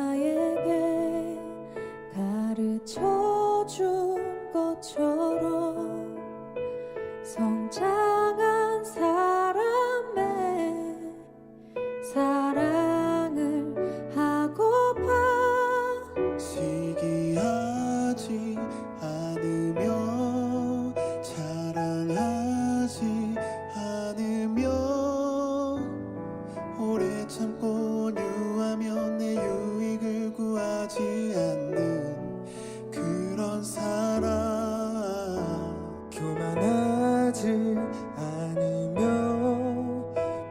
나에게 가르쳐 준 것처럼 성장한 사람의 사랑을 하고파 시기하지 않으며 자랑하지 않으며 오래 참고 유하며 내 유익을 구하지 않는 그런 사람 교만하지 않으며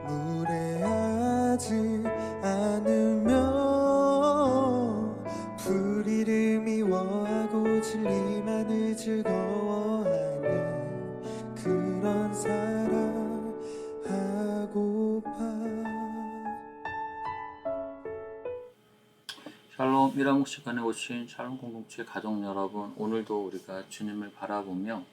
무례하지 않으며 불의를 미워하고 진리만을 즐거워하는 그런 사람 하고파. 샬롬 1학목 시간에 오신 샬롬 공동체 가족 여러분, 오늘도 우리가 주님을 바라보며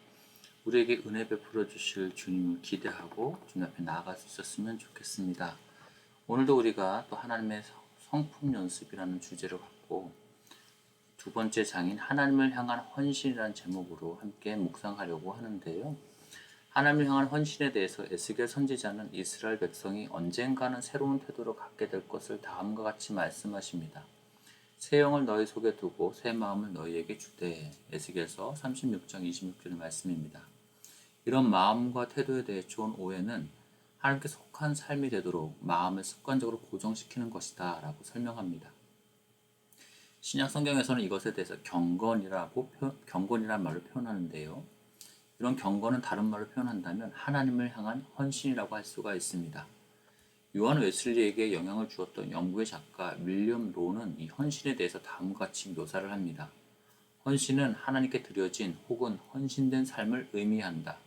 우리에게 은혜 베풀어 주실 주님을 기대하고 주님 앞에 나아갈 수 있었으면 좋겠습니다. 오늘도 우리가 또 하나님의 성품 연습이라는 주제를 갖고 두 번째 장인 하나님을 향한 헌신이라는 제목으로 함께 묵상하려고 하는데요. 하나님을 향한 헌신에 대해서 에스겔 선지자는 이스라엘 백성이 언젠가는 새로운 태도를 갖게 될 것을 다음과 같이 말씀하십니다. 새 영을 너희 속에 두고 새 마음을 너희에게 주되. 에스겔서 36장 26절의 말씀입니다. 이런 마음과 태도에 대해 존 오웬은 하나님께 속한 삶이 되도록 마음을 습관적으로 고정시키는 것이다 라고 설명합니다. 신약 성경에서는 이것에 대해서 경건이라는 말로 표현하는데요. 이런 경건은 다른 말로 표현한다면 하나님을 향한 헌신이라고 할 수가 있습니다. 요한 웨슬리에게 영향을 주었던 영국의 작가 윌리엄 로는 이 헌신에 대해서 다음과 같이 묘사를 합니다. 헌신은 하나님께 드려진 혹은 헌신된 삶을 의미한다.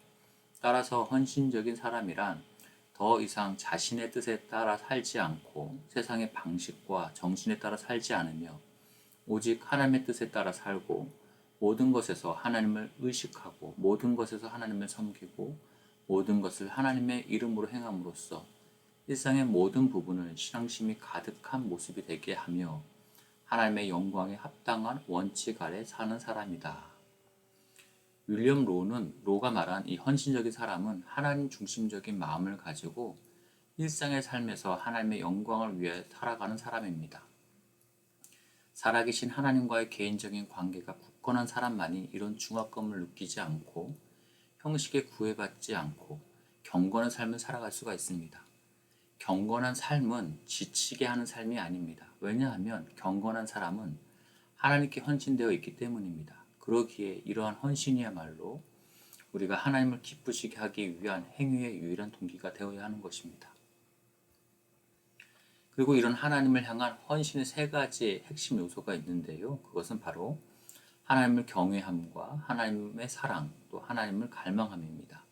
따라서 헌신적인 사람이란 더 이상 자신의 뜻에 따라 살지 않고 세상의 방식과 정신에 따라 살지 않으며 오직 하나님의 뜻에 따라 살고 모든 것에서 하나님을 의식하고 모든 것에서 하나님을 섬기고 모든 것을 하나님의 이름으로 행함으로써 일상의 모든 부분을 신앙심이 가득한 모습이 되게 하며 하나님의 영광에 합당한 원칙 아래 사는 사람이다. 윌리엄 로가 말한 이 헌신적인 사람은 하나님 중심적인 마음을 가지고 일상의 삶에서 하나님의 영광을 위해 살아가는 사람입니다. 살아계신 하나님과의 개인적인 관계가 굳건한 사람만이 이런 중압감을 느끼지 않고 형식에 구애받지 않고 경건한 삶을 살아갈 수가 있습니다. 경건한 삶은 지치게 하는 삶이 아닙니다. 왜냐하면 경건한 사람은 하나님께 헌신되어 있기 때문입니다. 그러기에 이러한 헌신이야말로 우리가 하나님을 기쁘시게 하기 위한 행위의 유일한 동기가 되어야 하는 것입니다. 그리고 이런 하나님을 향한 헌신의 세 가지의 핵심 요소가 있는데요. 그것은 바로 하나님을 경외함과 하나님의 사랑, 또 하나님을 갈망함입니다.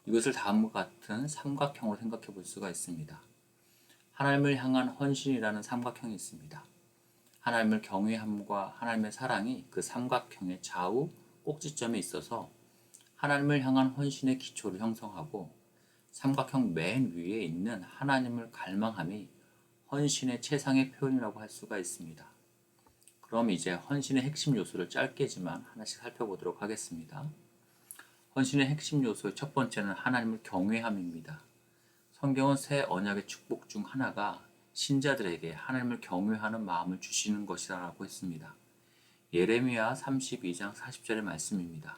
이것을 다음과 같은 삼각형으로 생각해 볼 수가 있습니다. 하나님을 향한 헌신이라는 삼각형이 있습니다. 하나님을 경외함과 하나님의 사랑이 그 삼각형의 좌우 꼭지점에 있어서 하나님을 향한 헌신의 기초를 형성하고 삼각형 맨 위에 있는 하나님을 갈망함이 헌신의 최상의 표현이라고 할 수가 있습니다. 그럼 이제 헌신의 핵심 요소를 짧게지만 하나씩 살펴보도록 하겠습니다. 헌신의 핵심 요소의 첫 번째는 하나님을 경외함입니다. 성경은 새 언약의 축복 중 하나가 신자들에게 하나님을 경외하는 마음을 주시는 것이라고 했습니다. 예레미야 32장 40절의 말씀입니다.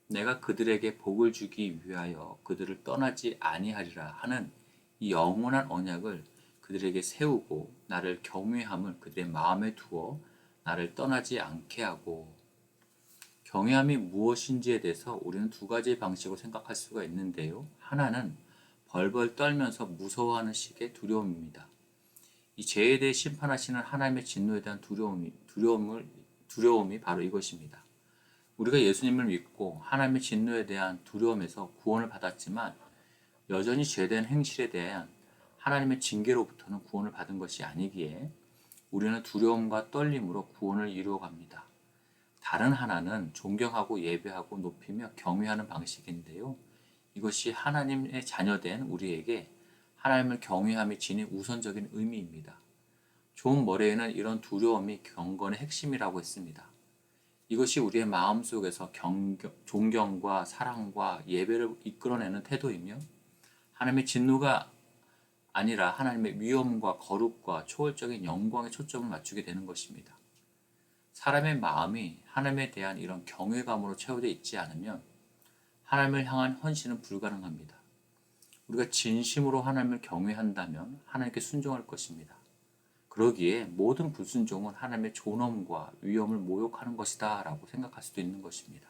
내가 그들에게 복을 주기 위하여 그들을 떠나지 아니하리라 하는 이 영원한 언약을 그들에게 세우고 나를 경외함을 그들의 마음에 두어 나를 떠나지 않게 하고. 경외함이 무엇인지에 대해서 우리는 두 가지 방식으로 생각할 수가 있는데요. 하나는 벌벌 떨면서 무서워하는 식의 두려움입니다. 이 죄에 대해 심판하시는 하나님의 진노에 대한 두려움이 바로 이것입니다. 우리가 예수님을 믿고 하나님의 진노에 대한 두려움에서 구원을 받았지만 여전히 죄된 행실에 대한 하나님의 징계로부터는 구원을 받은 것이 아니기에 우리는 두려움과 떨림으로 구원을 이루어갑니다. 다른 하나는 존경하고 예배하고 높이며 경외하는 방식인데요. 이것이 하나님의 자녀된 우리에게 하나님을 경외함이 지닌 우선적인 의미입니다. 존 머레이는 이런 두려움이 경건의 핵심이라고 했습니다. 이것이 우리의 마음속에서 존경과 사랑과 예배를 이끌어내는 태도이며 하나님의 진노가 아니라 하나님의 위엄과 거룩과 초월적인 영광에 초점을 맞추게 되는 것입니다. 사람의 마음이 하나님에 대한 이런 경외감으로 채워져 있지 않으면 하나님을 향한 헌신은 불가능합니다. 우리가 진심으로 하나님을 경외한다면 하나님께 순종할 것입니다. 그러기에 모든 불순종은 하나님의 존엄과 위엄을 모욕하는 것이다 라고 생각할 수도 있는 것입니다.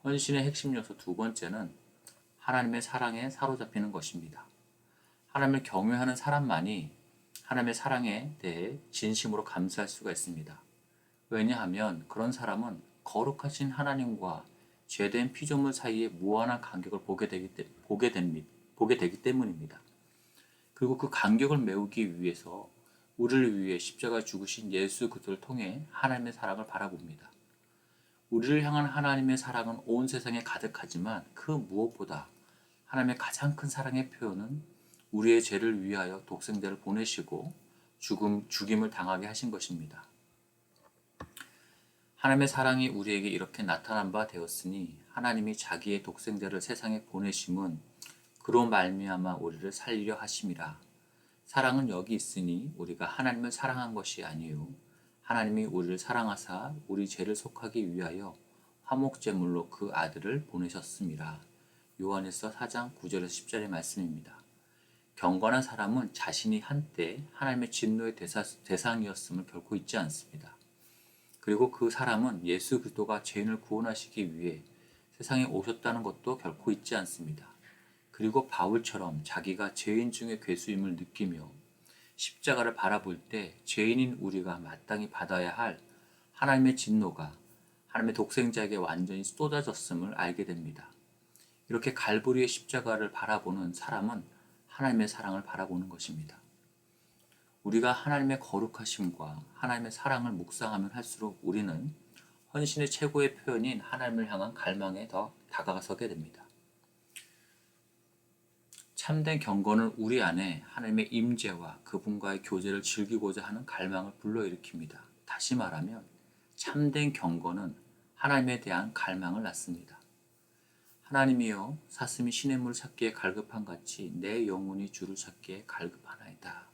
헌신의 핵심 요소 두 번째는 하나님의 사랑에 사로잡히는 것입니다. 하나님을 경외하는 사람만이 하나님의 사랑에 대해 진심으로 감사할 수가 있습니다. 왜냐하면 그런 사람은 거룩하신 하나님과 죄된 피조물 사이에 무한한 간격을 보게 되기 때문입니다. 그리고 그 간격을 메우기 위해서 우리를 위해 십자가에 죽으신 예수 그리스도를 통해 하나님의 사랑을 바라봅니다. 우리를 향한 하나님의 사랑은 온 세상에 가득하지만 그 무엇보다 하나님의 가장 큰 사랑의 표현은 우리의 죄를 위하여 독생자를 보내시고 죽임을 당하게 하신 것입니다. 하나님의 사랑이 우리에게 이렇게 나타난 바 되었으니 하나님이 자기의 독생자를 세상에 보내심은 그로 말미암아 우리를 살리려 하심이라. 사랑은 여기 있으니 우리가 하나님을 사랑한 것이 아니요 하나님이 우리를 사랑하사 우리 죄를 속하기 위하여 화목제물로 그 아들을 보내셨음이라. 요한일서 4장 9절에서 10절의 말씀입니다. 경건한 사람은 자신이 한때 하나님의 진노의 대상이었음을 결코 잊지 않습니다. 그리고 그 사람은 예수 그리스도가 죄인을 구원하시기 위해 세상에 오셨다는 것도 결코 잊지 않습니다. 그리고 바울처럼 자기가 죄인 중의 괴수임을 느끼며 십자가를 바라볼 때 죄인인 우리가 마땅히 받아야 할 하나님의 진노가 하나님의 독생자에게 완전히 쏟아졌음을 알게 됩니다. 이렇게 갈보리의 십자가를 바라보는 사람은 하나님의 사랑을 바라보는 것입니다. 우리가 하나님의 거룩하심과 하나님의 사랑을 묵상하면 할수록 우리는 헌신의 최고의 표현인 하나님을 향한 갈망에 더 다가서게 됩니다. 참된 경건은 우리 안에 하나님의 임재와 그분과의 교제를 즐기고자 하는 갈망을 불러일으킵니다. 다시 말하면 참된 경건은 하나님에 대한 갈망을 낳습니다. 하나님이여 사슴이 시냇물을 찾기에 갈급한 같이 내 영혼이 주를 찾기에 갈급하나이다.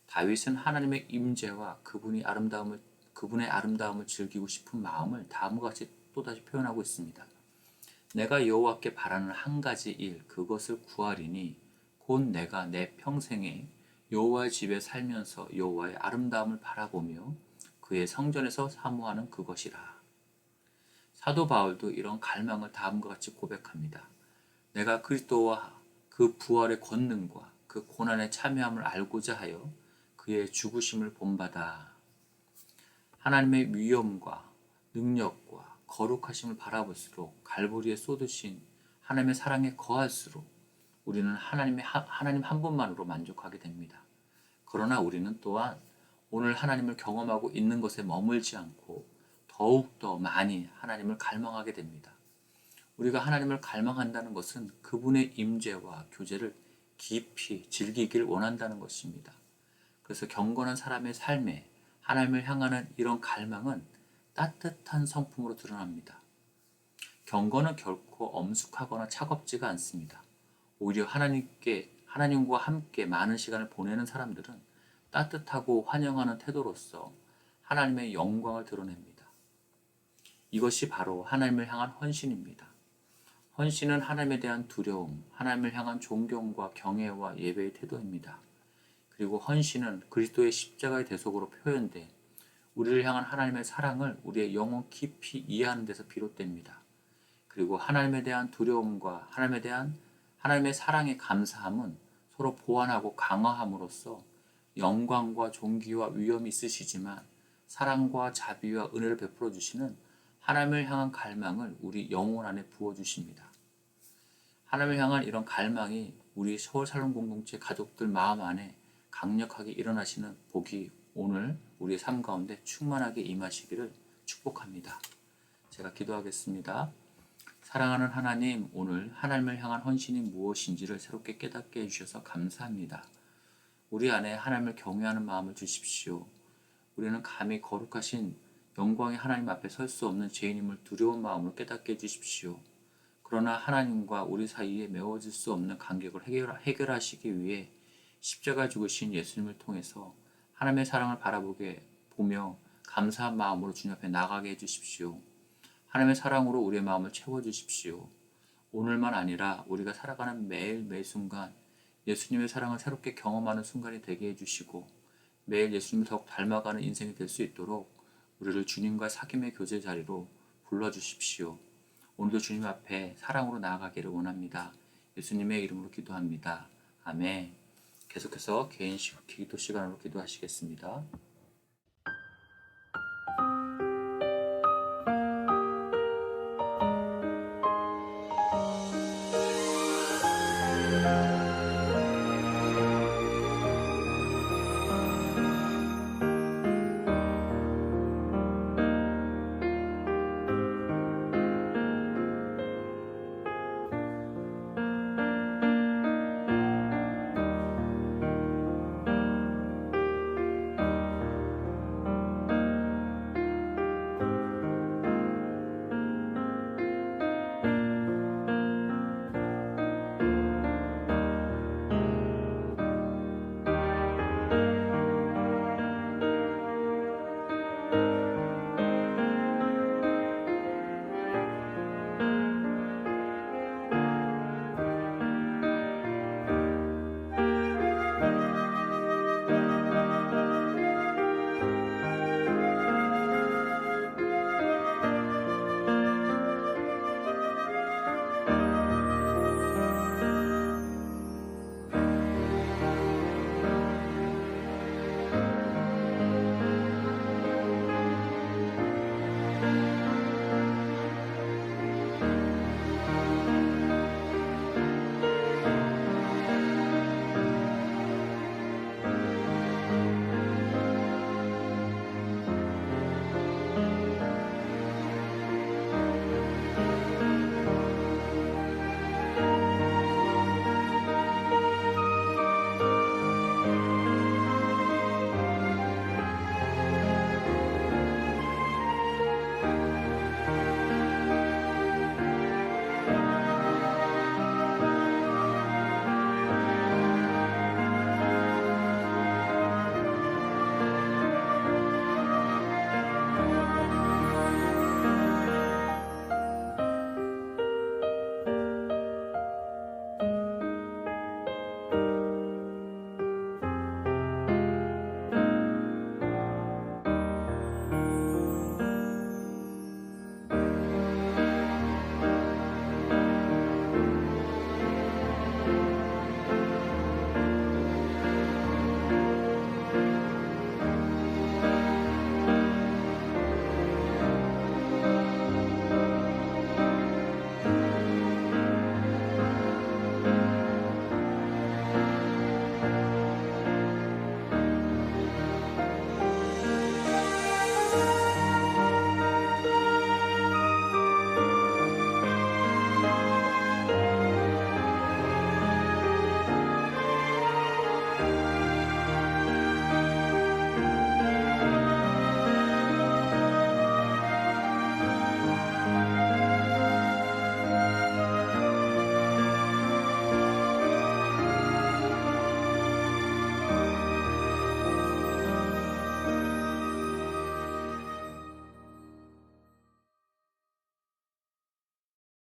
다윗은 하나님의 임재와 그분의 아름다움을 즐기고 싶은 마음을 다음과 같이 또다시 표현하고 있습니다. 내가 여호와께 바라는 한 가지 일 그것을 구하리니 곧 내가 내 평생에 여호와의 집에 살면서 여호와의 아름다움을 바라보며 그의 성전에서 사모하는 그것이라. 사도 바울도 이런 갈망을 다음과 같이 고백합니다. 내가 그리스도와 그 부활의 권능과 그 고난의 참여함을 알고자 하여 그의 죽으심을 본받아. 하나님의 위엄과 능력과 거룩하심을 바라볼수록 갈보리에 쏟으신 하나님의 사랑에 거할수록 우리는 하나님 한 분만으로 만족하게 됩니다. 그러나 우리는 또한 오늘 하나님을 경험하고 있는 것에 머물지 않고 더욱더 많이 하나님을 갈망하게 됩니다. 우리가 하나님을 갈망한다는 것은 그분의 임재와 교제를 깊이 즐기길 원한다는 것입니다. 그래서 경건한 사람의 삶에 하나님을 향하는 이런 갈망은 따뜻한 성품으로 드러납니다. 경건은 결코 엄숙하거나 차갑지가 않습니다. 오히려 하나님과 함께 많은 시간을 보내는 사람들은 따뜻하고 환영하는 태도로서 하나님의 영광을 드러냅니다. 이것이 바로 하나님을 향한 헌신입니다. 헌신은 하나님에 대한 두려움, 하나님을 향한 존경과 경외와 예배의 태도입니다. 그리고 헌신은 그리스도의 십자가의 대속으로 표현돼 우리를 향한 하나님의 사랑을 우리의 영혼 깊이 이해하는 데서 비롯됩니다. 그리고 하나님에 대한 두려움과 하나님의 사랑에 감사함은 서로 보완하고 강화함으로써 영광과 존귀와 위엄이 있으시지만 사랑과 자비와 은혜를 베풀어 주시는 하나님을 향한 갈망을 우리 영혼 안에 부어주십니다. 하나님을 향한 이런 갈망이 우리 서울 살롱 공동체 가족들 마음 안에 강력하게 일어나시는 복이 오늘 우리의 삶 가운데 충만하게 임하시기를 축복합니다. 제가 기도하겠습니다. 사랑하는 하나님, 오늘 하나님을 향한 헌신이 무엇인지를 새롭게 깨닫게 해주셔서 감사합니다. 우리 안에 하나님을 경외하는 마음을 주십시오. 우리는 감히 거룩하신 영광의 하나님 앞에 설 수 없는 죄인임을 두려운 마음으로 깨닫게 해주십시오. 그러나 하나님과 우리 사이에 메워질 수 없는 간격을 해결하시기 위해 십자가 죽으신 예수님을 통해서 하나님의 사랑을 보며 감사한 마음으로 주님 앞에 나가게 해주십시오. 하나님의 사랑으로 우리의 마음을 채워주십시오. 오늘만 아니라 우리가 살아가는 매일 순간 예수님의 사랑을 새롭게 경험하는 순간이 되게 해주시고 매일 예수님을 더욱 닮아가는 인생이 될 수 있도록 우리를 주님과 사귐의 교제 자리로 불러주십시오. 오늘도 주님 앞에 사랑으로 나아가기를 원합니다. 예수님의 이름으로 기도합니다. 아멘. 계속해서 개인 기도 시간으로 기도하시겠습니다.